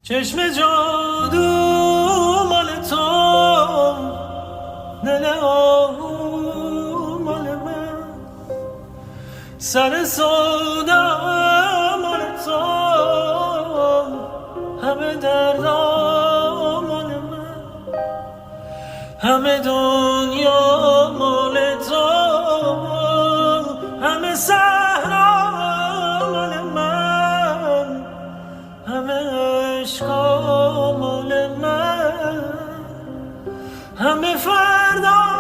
چشم جادو مال تو، دل مال من، سر سودا مال تو، همه دردا مال من، همه دنیا مال تو، همه صحرا مال من، همه عشقا مال من، همه فردا